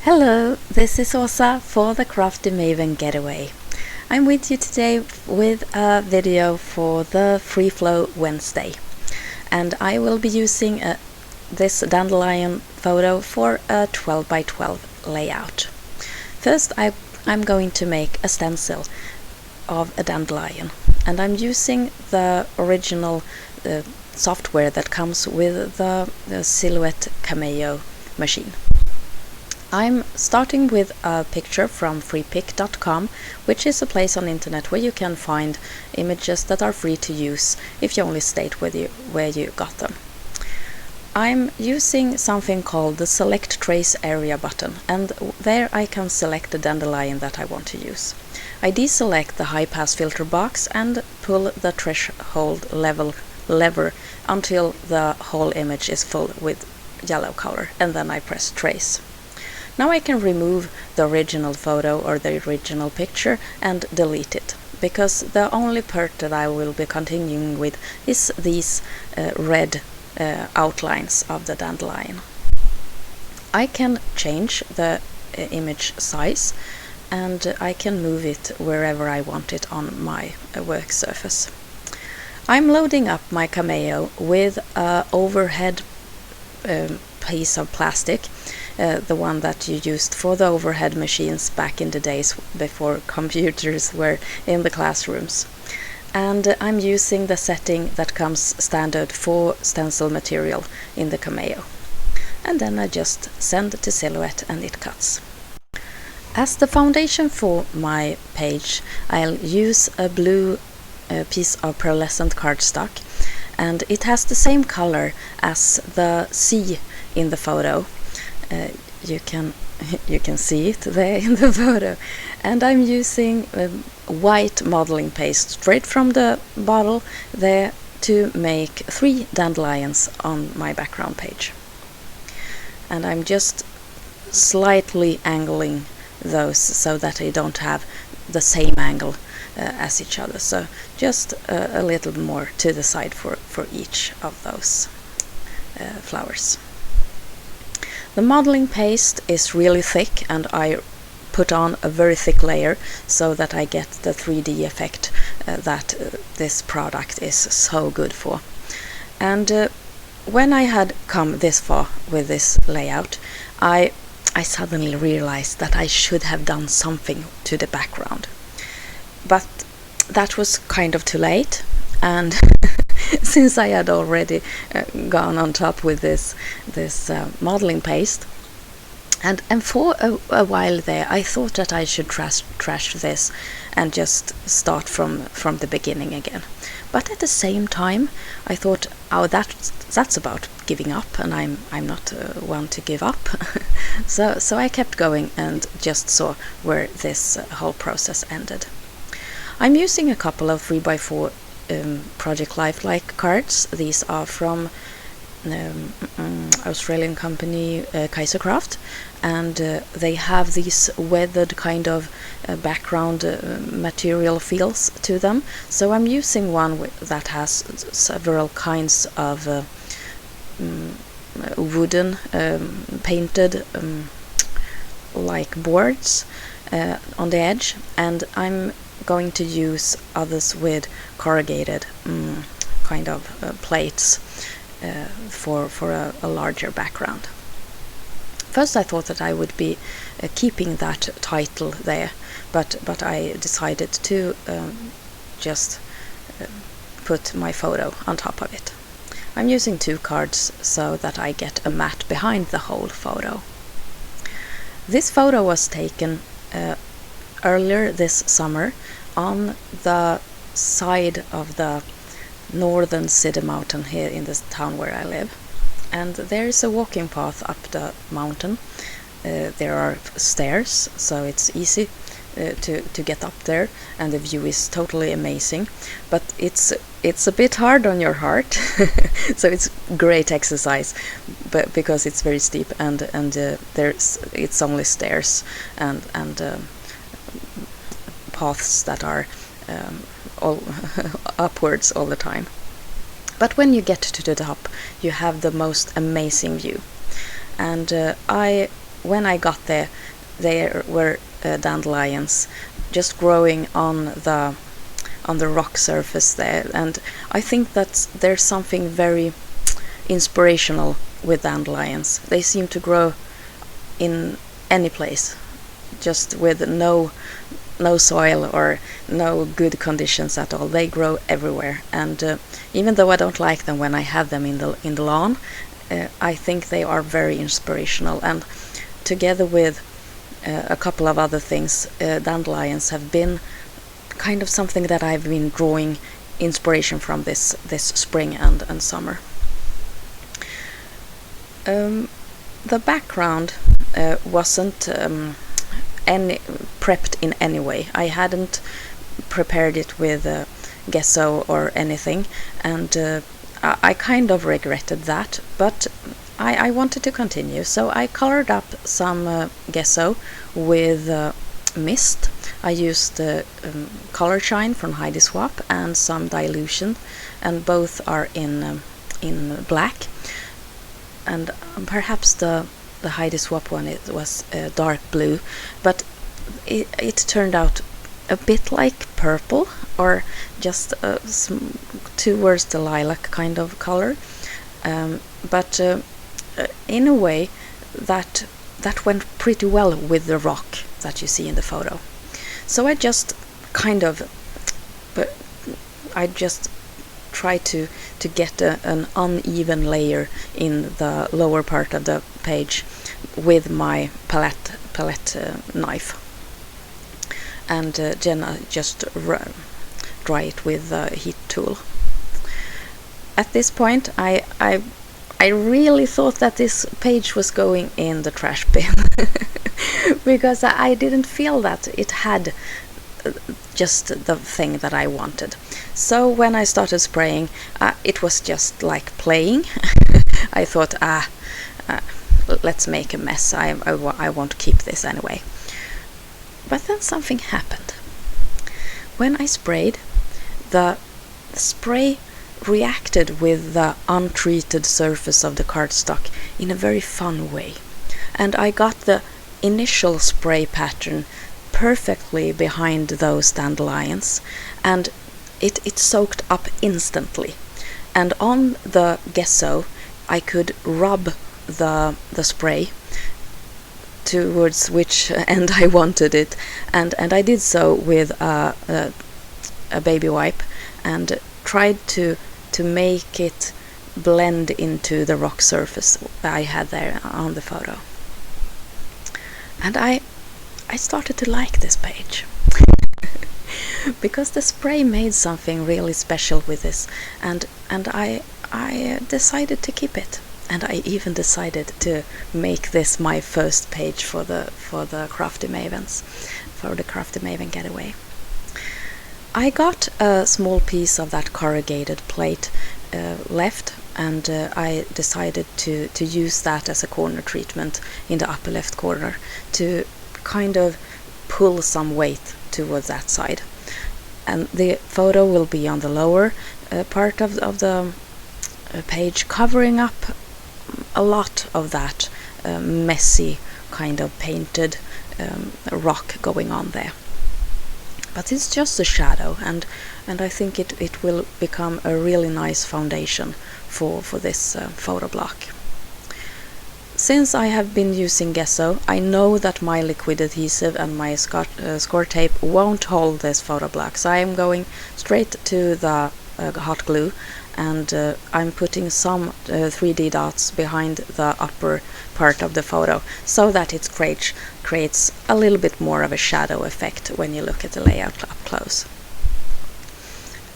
Hello, this is Åsa for the Crafty Maven Getaway. I'm with you today with a video for the Free Flow Wednesday, and I will be using this dandelion photo for a 12 by 12 layout. First I'm going to make a stencil of a dandelion, and I'm using the original software that comes with the Silhouette Cameo machine. I'm starting with a picture from freepik.com, which is a place on the internet where you can find images that are free to use if you only state where you got them. I'm using something called the Select Trace Area button, and there I can select the dandelion that I want to use. I deselect the high pass filter box and pull the threshold lever until the whole image is full with yellow color, and then I press trace. Now I can remove the original photo or the original picture and delete it, because the only part that I will be continuing with is these red outlines of the dandelion. I can change the image size, and I can move it wherever I want it on my work surface. I'm loading up my Cameo with an overhead piece of plastic, the one that you used for the overhead machines back in the days before computers were in the classrooms. And I'm using the setting that comes standard for stencil material in the Cameo. And then I just send it to Silhouette and it cuts. As the foundation for my page, I'll use a blue piece of pearlescent cardstock, and it has the same color as the sea in the photo. You can see it there in the photo, and I'm using white modeling paste straight from the bottle there to make 3 dandelions on my background page. And I'm just slightly angling those so that they don't have the same angle as each other, so just a little more to the side for each of those flowers. The modeling paste is really thick, and I put on a very thick layer so that I get the 3D effect that this product is so good for. And when I had come this far with this layout, I suddenly realized that I should have done something to the background. But that was kind of too late, and since I had already gone on top with this modeling paste, and for a while there I thought that I should trash this and just start from the beginning again. But at the same time I thought, oh, that's about giving up, and I'm not one to give up. so I kept going and just saw where this whole process ended. I'm using a couple of 3x4 Project Lifelike cards. These are from Australian company Kaisercraft, and they have these weathered kind of background material feels to them. So I'm using one that has several kinds of wooden painted like boards on the edge, and I'm going to use others with corrugated kind of plates for a larger background. First I thought that I would be keeping that title there, but I decided to just put my photo on top of it. I'm using 2 cards so that I get a matte behind the whole photo. This photo was taken earlier this summer on the side of the northern city mountain here in this town where I live, and there is a walking path up the mountain. There are stairs, so it's easy to get up there, and the view is totally amazing, but it's a bit hard on your heart. So it's great exercise, but because it's very steep, and it's only stairs and paths that are all upwards all the time. But when you get to the top, you have the most amazing view. And I when I got there, there were dandelions just growing on the rock surface there, and I think that there's something very inspirational with dandelions. They seem to grow in any place, just with no soil or no good conditions at all. They grow everywhere, and even though I don't like them when I have them in the lawn, I think they are very inspirational. And together with a couple of other things, dandelions have been kind of something that I've been drawing inspiration from this spring and summer. The background wasn't any prepped in any way. I hadn't prepared it with gesso or anything, and I kind of regretted that, but I wanted to continue, so I colored up some gesso with mist. I used Color Shine from Heidi Swap and some dilution, and both are in black. And perhaps the Heidi Swap one, it was dark blue, but it turned out a bit like purple, or just towards the lilac kind of color, but in a way that went pretty well with the rock that you see in the photo. So I just try to get an uneven layer in the lower part of the page with my palette knife, and then I just dry it with the heat tool. At this point, I really thought that this page was going in the trash bin because I didn't feel that it had just the thing that I wanted. So when I started spraying, it was just like playing. I thought, let's make a mess. I won't keep this anyway. But then something happened. When I sprayed, the spray reacted with the untreated surface of the cardstock in a very fun way, and I got the initial spray pattern perfectly behind those dandelions, and it soaked up instantly. And on the gesso I could rub the spray towards which end I wanted it, and I did so with a baby wipe, and tried to make it blend into the rock surface I had there on the photo. And I started to like this page because the spray made something really special with this, and I decided to keep it, and I even decided to make this my first page for the Crafty Mavens, for the Crafty Maven Getaway. I got a small piece of that corrugated plate left, and I decided to use that as a corner treatment in the upper left corner to kind of pull some weight towards that side. And the photo will be on the lower part of the page, covering up a lot of that messy kind of painted rock going on there. But it's just a shadow, and I think it will become a really nice foundation for this photo block. Since I have been using gesso, I know that my liquid adhesive and my score tape won't hold this photo block, so I am going straight to the hot glue, and I'm putting some 3D dots behind the upper part of the photo so that it creates a little bit more of a shadow effect when you look at the layout up close.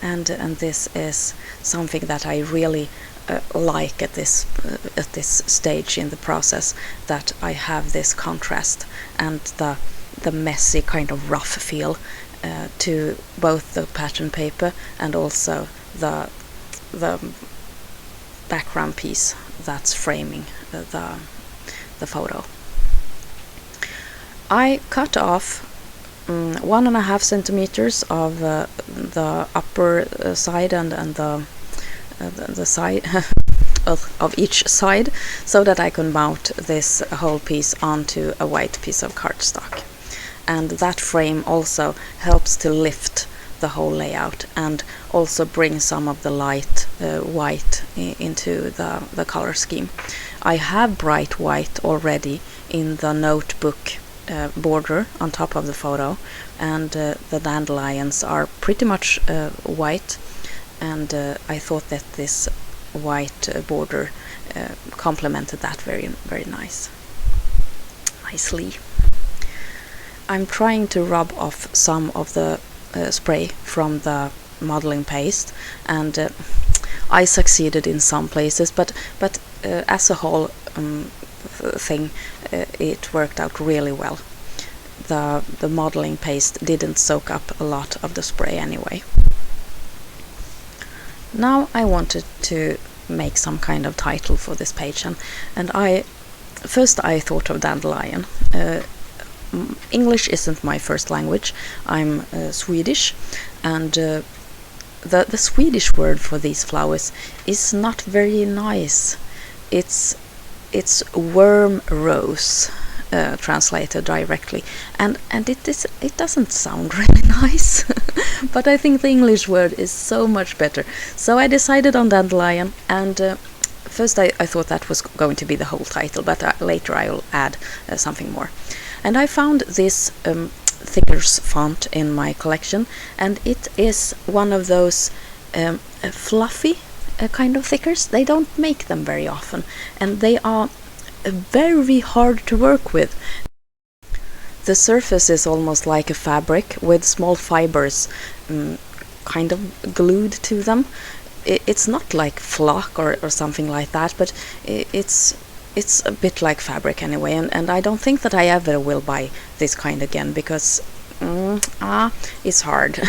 And this is something that I really like at this stage in the process, that I have this contrast and the messy kind of rough feel to both the pattern paper and also the background piece that's framing the photo. I cut off 1.5 centimeters of the upper side and the side of each side, so that I can mount this whole piece onto a white piece of cardstock. And that frame also helps to lift the whole layout and also bring some of the light white into the color scheme. I have bright white already in the notebook border on top of the photo, and the dandelions are pretty much white, and I thought that this white border complemented that very nicely. I'm trying to rub off some of the spray from the modeling paste, and I succeeded in some places, but as a whole thing, it worked out really well. The modeling paste didn't soak up a lot of the spray anyway. Now I wanted to make some kind of title for this page, and I thought of Dandelion. English isn't my first language. I'm Swedish, and the Swedish word for these flowers is not very nice. It's worm rose, translated directly, and it doesn't sound really nice. But I think the English word is so much better. So I decided on Dandelion, and first I thought that was going to be the whole title, but later I will add something more. And I found this thickers font in my collection, and it is one of those fluffy kind of thickers. They don't make them very often, and they are very hard to work with. The surface is almost like a fabric with small fibers kind of glued to them. It's not like flock or something like that, but it's a bit like fabric anyway, and I don't think that I ever will buy this kind again, because it's hard.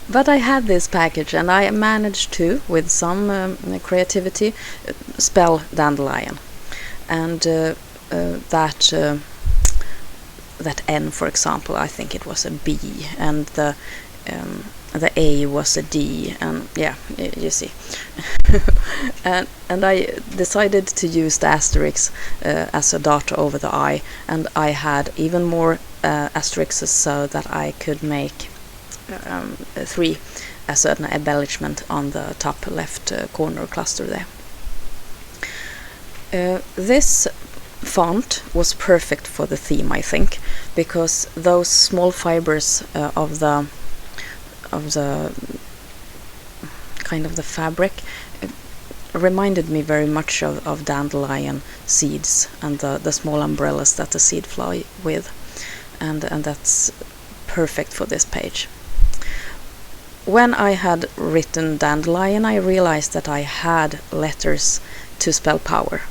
But I had this package, and I managed to, with some creativity, spell Dandelion. And that N, for example, I think it was a B, and the A was a D, and yeah, you see. and I decided to use the asterisk as a dot over the I, and I had even more asterisks so that I could make a certain embellishment on the top left corner cluster there. This font was perfect for the theme, I think, because those small fibers of the kind of the fabric reminded me very much of dandelion seeds and the small umbrellas that the seed fly with, and that's perfect for this page. When I had written Dandelion, I realized that I had letters to spell power.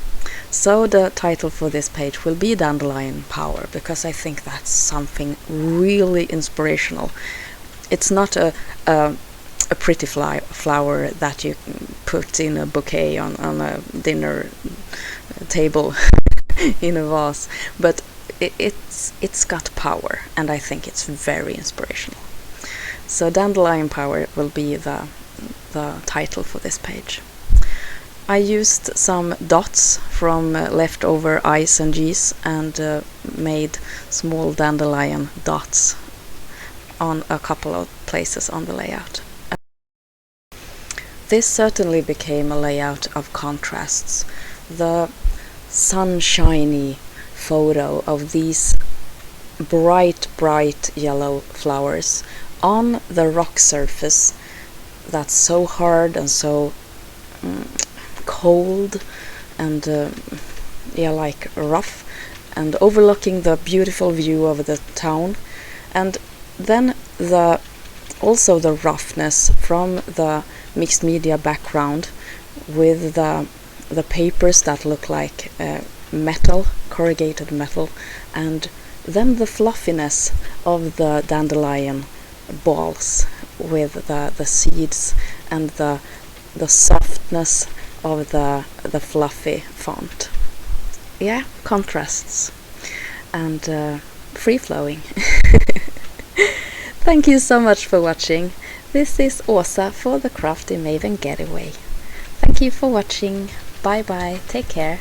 So the title for this page will be Dandelion Power, because I think that's something really inspirational. It's not a pretty flower that you put in a bouquet on a dinner table in a vase, but it's got power, and I think it's very inspirational. So Dandelion Power will be the title for this page. I used some dots from leftover I's and G's and made small dandelion dots on a couple of places on the layout. This certainly became a layout of contrasts. The sunshiny photo of these bright yellow flowers on the rock surface that's so hard and so cold and like rough, and overlooking the beautiful view of the town, and then also the roughness from the mixed media background with the papers that look like metal, corrugated metal, and then the fluffiness of the dandelion balls with the seeds and the softness of the fluffy font. Yeah, contrasts and free-flowing. Thank you so much for watching. This is Åsa for the Crafty Maven Getaway. Thank you. thank you for watching. Bye bye, take care.